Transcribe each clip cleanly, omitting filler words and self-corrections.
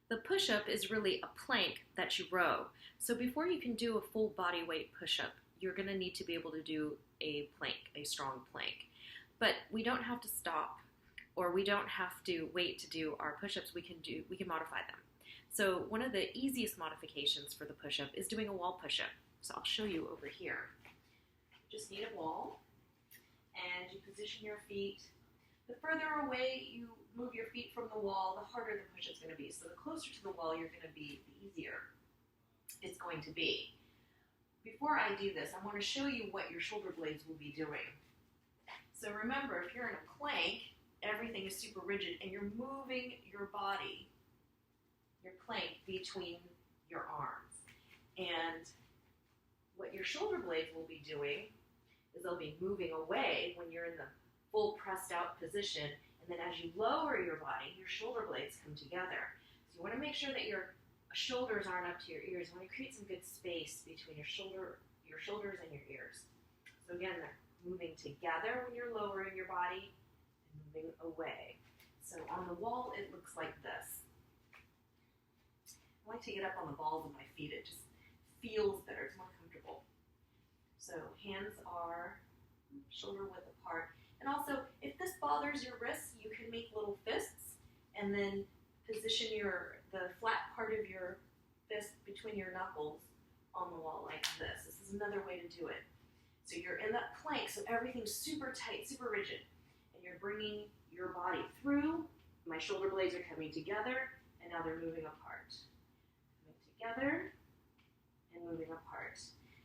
The push-up is really a plank that you row. So before you can do a full body weight push-up, you're going to need to be able to do a plank, a strong plank. But we don't have to stop, or we don't have to wait to do our push-ups. We can modify them. So one of the easiest modifications for the push-up is doing a wall push-up. So I'll show you over here. You just need a wall, and you position your feet. The further away you move your feet from the wall, the harder the push-up's going to be. So the closer to the wall you're going to be, the easier it's going to be. Before I do this, I want to show you what your shoulder blades will be doing. So remember, if you're in a plank, everything is super rigid, and you're moving your body, your plank, between your arms. And what your shoulder blades will be doing is they'll be moving away when you're in the full pressed out position, and then as you lower your body, your shoulder blades come together. So you want to make sure that your shoulders aren't up to your ears. You want to create some good space between your shoulders and your ears. So again, they're moving together when you're lowering your body and moving away. So on the wall, it looks like this. I like to get up on the balls of my feet. It just feels better. It's more comfortable. So hands are shoulder width apart. And also, if this bothers your wrists, you can make little fists and then position the flat part of your fist between your knuckles on the wall like this. This is another way to do it. So you're in that plank, so everything's super tight, super rigid. And you're bringing your body through. My shoulder blades are coming together, and now they're moving apart. Coming together and moving apart.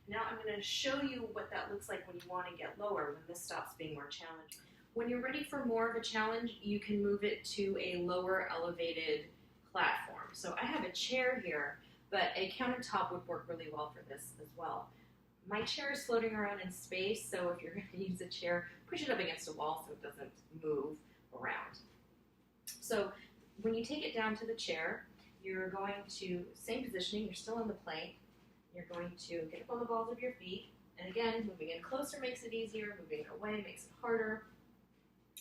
Now I'm going to show you what that looks like when you want to get lower, when this stops being more challenging. When you're ready for more of a challenge, you can move it to a lower elevated platform. So I have a chair here, but a countertop would work really well for this as well. My chair is floating around in space, so if you're going to use a chair, push it up against a wall so it doesn't move around. So when you take it down to the chair, you're going to, same positioning, you're still in the plank. You're going to get up on the balls of your feet, and again, moving in closer makes it easier, moving away makes it harder.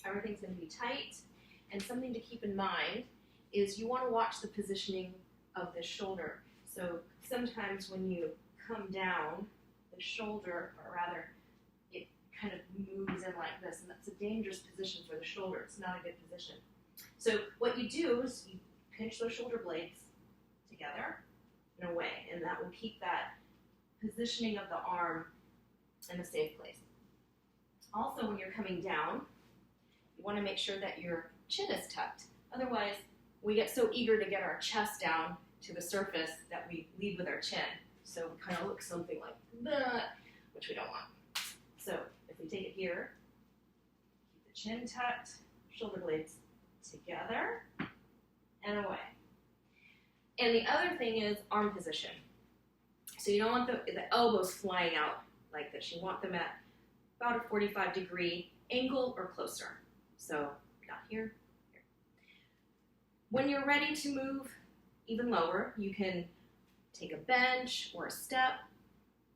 Everything's going to be tight, and something to keep in mind is you want to watch the positioning of the shoulder. So sometimes when you come down, the shoulder, or rather, it kind of moves in like this, and that's a dangerous position for the shoulder. It's not a good position. So what you do is you pinch those shoulder blades together in a way, and that will keep that positioning of the arm in a safe place. Also, when you're coming down, you want to make sure that your chin is tucked. Otherwise, we get so eager to get our chest down to the surface that we lead with our chin. So we kind of look something like that, which we don't want. So if we take it here, keep the chin tucked, shoulder blades together, and away. And the other thing is arm position. So you don't want the elbows flying out like this. You want them at about a 45-degree angle or closer. So not here, here. When you're ready to move even lower, you can take a bench or a step,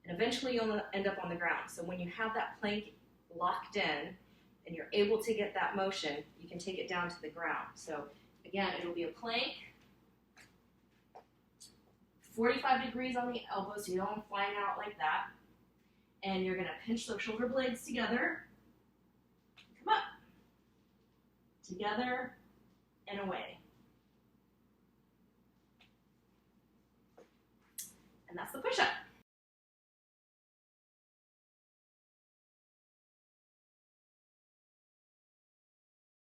and eventually you'll end up on the ground. So when you have that plank locked in and you're able to get that motion, you can take it down to the ground. So again, it'll be a plank, 45 degrees on the elbow, so you don't want them flying out like that. And you're going to pinch those shoulder blades together. Come up. Together and away. And that's the push-up.